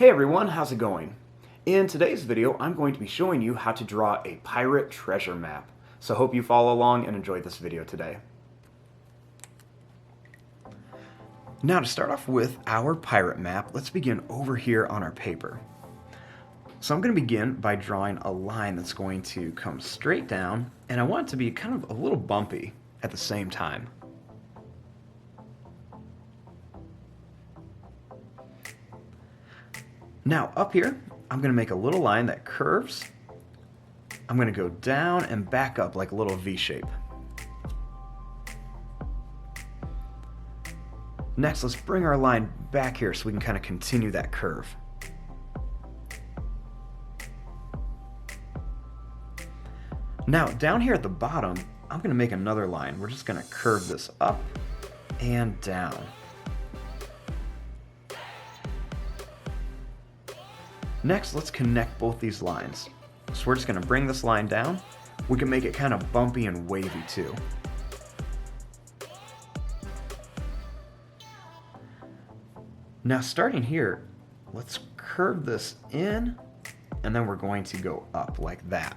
Hey everyone, how's it going? In today's video, I'm going to be showing you how to draw a pirate treasure map. So hope you follow along and enjoy this video today. Now to start off with our pirate map, let's begin over here on our paper. So I'm going to begin by drawing a line that's going to come straight down, and I want it to be kind of a little bumpy at the same time. Now up here, I'm going to make a little line that curves. I'm going to go down and back up like a little V shape. Next, let's bring our line back here so we can kind of continue that curve. Now down here at the bottom, I'm going to make another line. We're just going to curve this up and down. Next, let's connect both these lines. So we're just going to bring this line down. We can make it kind of bumpy and wavy too. Now starting here, let's curve this in, and then we're going to go up like that.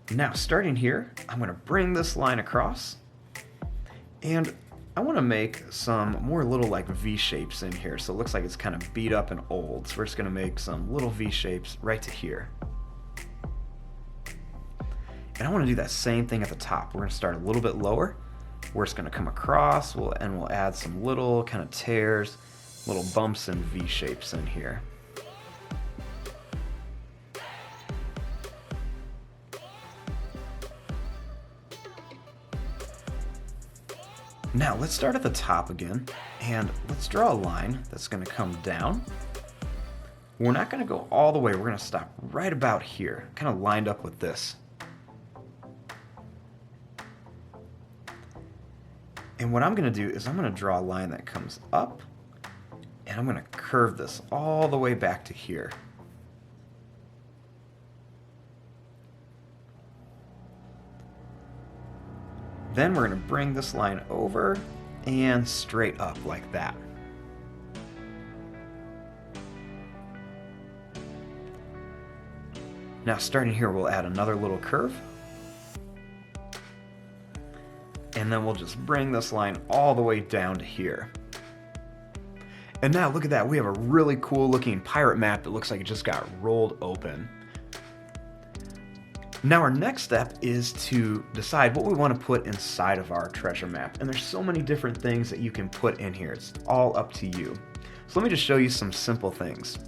Now starting here, I'm going to bring this line across. And I want to make some more little like V shapes in here, so it looks like it's kind of beat up and old. So we're just going to make some little V shapes right to here. And I want to do that same thing at the top. We're going to start a little bit lower. We're just going to come across, and we'll add some little kind of tears, little bumps and V shapes in here. Now let's start at the top again, and let's draw a line that's going to come down. We're not going to go all the way, we're going to stop right about here, kind of lined up with this. And what I'm going to do is I'm going to draw a line that comes up, and I'm going to curve this all the way back to here. Then we're going to bring this line over and straight up like that. Now starting here, we'll add another little curve. And then we'll just bring this line all the way down to here. And now look at that, we have a really cool looking pirate map that looks like it just got rolled open. Now our next step is to decide what we want to put inside of our treasure map. And there's so many different things that you can put in here. It's all up to you. So let me just show you some simple things.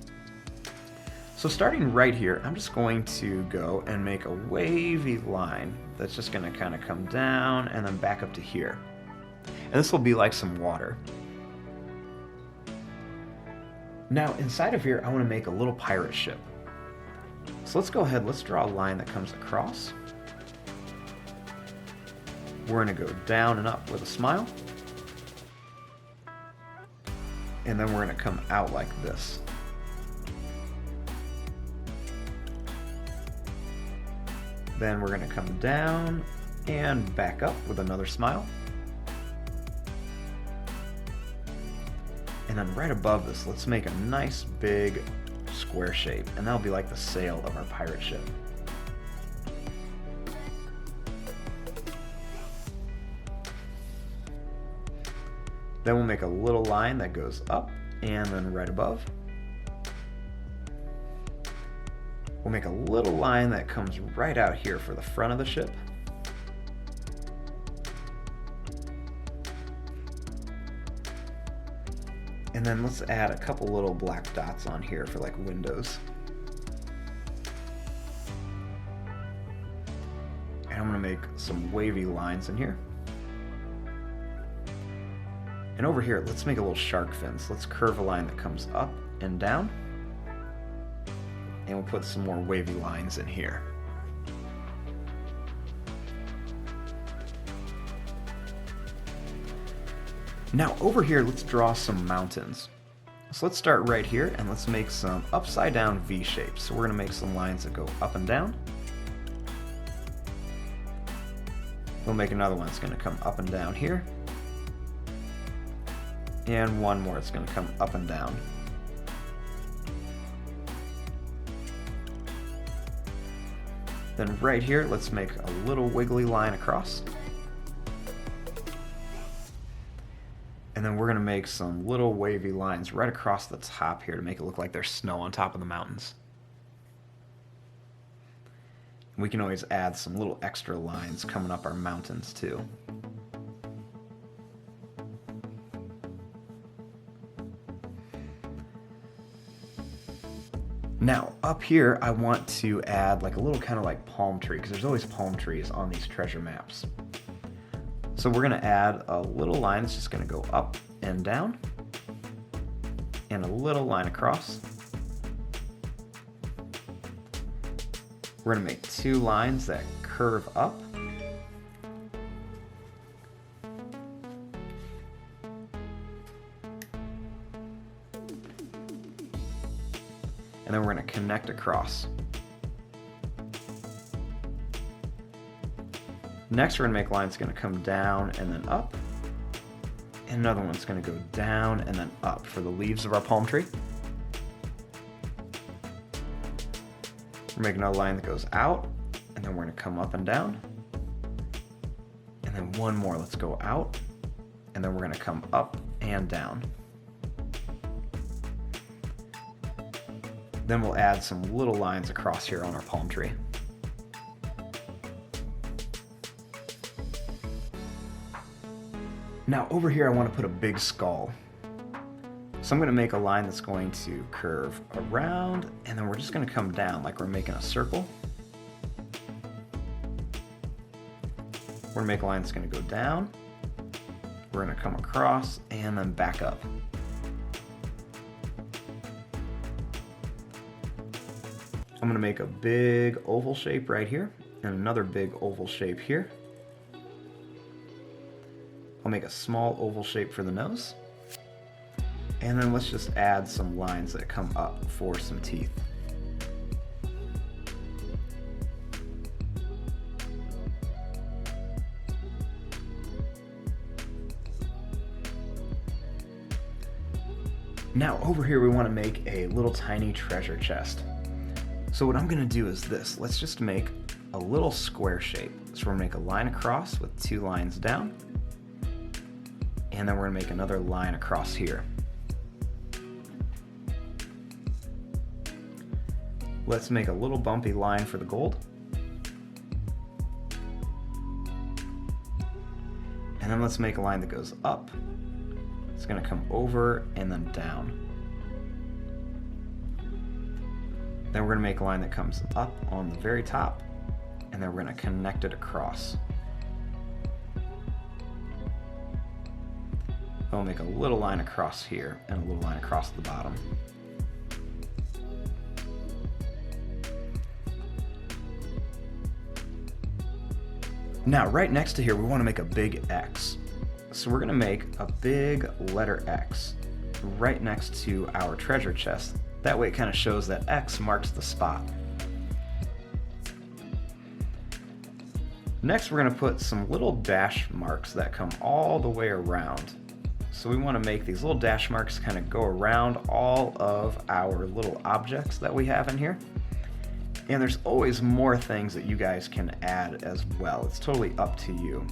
So starting right here, I'm just going to go and make a wavy line that's just going to kind of come down and then back up to here. And this will be like some water. Now inside of here, I want to make a little pirate ship. So let's go ahead, let's draw a line that comes across. We're going to go down and up with a smile. And then we're going to come out like this. Then we're going to come down and back up with another smile. And then right above this, let's make a nice big square shape, and that'll be like the sail of our pirate ship. Then we'll make a little line that goes up and then right above. We'll make a little line that comes right out here for the front of the ship. And then let's add a couple little black dots on here for like windows. And I'm going to make some wavy lines in here. And over here, let's make a little shark fin. So let's curve a line that comes up and down. And we'll put some more wavy lines in here. Now over here, let's draw some mountains. So let's start right here and let's make some upside down V shapes. So we're going to make some lines that go up and down. We'll make another one that's going to come up and down here. And one more that's going to come up and down. Then right here, let's make a little wiggly line across. And then we're going to make some little wavy lines right across the top here to make it look like there's snow on top of the mountains. We can always add some little extra lines coming up our mountains too. Now up here I want to add like a little kind of like palm tree, because there's always palm trees on these treasure maps. So we're going to add a little line that's just going to go up and down, and a little line across. We're going to make two lines that curve up. And then we're going to connect across. Next, we're going to make lines going to come down and then up. And another one's going to go down and then up for the leaves of our palm tree. We're making another line that goes out, and then we're going to come up and down. And then one more, let's go out, and then we're going to come up and down. Then we'll add some little lines across here on our palm tree. Now over here I want to put a big skull. So I'm going to make a line that's going to curve around, and then we're just going to come down like we're making a circle. We're going to make a line that's going to go down. We're going to come across and then back up. I'm going to make a big oval shape right here, and another big oval shape here. I'll make a small oval shape for the nose. And then let's just add some lines that come up for some teeth. Now over here we want to make a little tiny treasure chest. So what I'm going to do is this. Let's just make a little square shape. So we're going to make a line across with two lines down. And then we're going to make another line across here. Let's make a little bumpy line for the gold. And then let's make a line that goes up. It's going to come over and then down. Then we're going to make a line that comes up on the very top, and then we're going to connect it across. Then we'll make a little line across here and a little line across the bottom. Now right next to here we want to make a big X. So we're going to make a big letter X right next to our treasure chest. That way it kind of shows that X marks the spot. Next we're going to put some little dash marks that come all the way around. So we want to make these little dash marks kind of go around all of our little objects that we have in here. And there's always more things that you guys can add as well. It's totally up to you.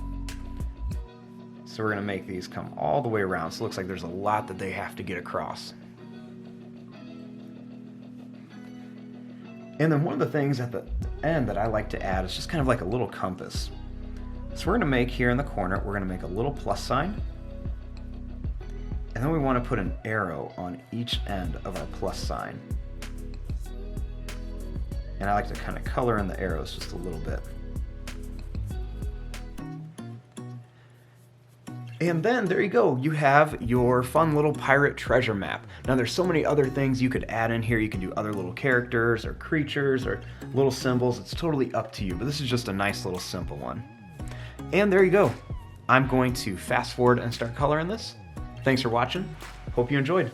So we're going to make these come all the way around. So it looks like there's a lot that they have to get across. And then one of the things at the end that I like to add is just kind of like a little compass. So we're going to make here in the corner, we're going to make a little plus sign. And then we want to put an arrow on each end of our plus sign. And I like to kind of color in the arrows just a little bit. And then there you go, you have your fun little pirate treasure map. Now there's so many other things you could add in here. You can do other little characters or creatures or little symbols. It's totally up to you, but this is just a nice little simple one. And there you go. I'm going to fast forward and start coloring this. Thanks for watching. Hope you enjoyed.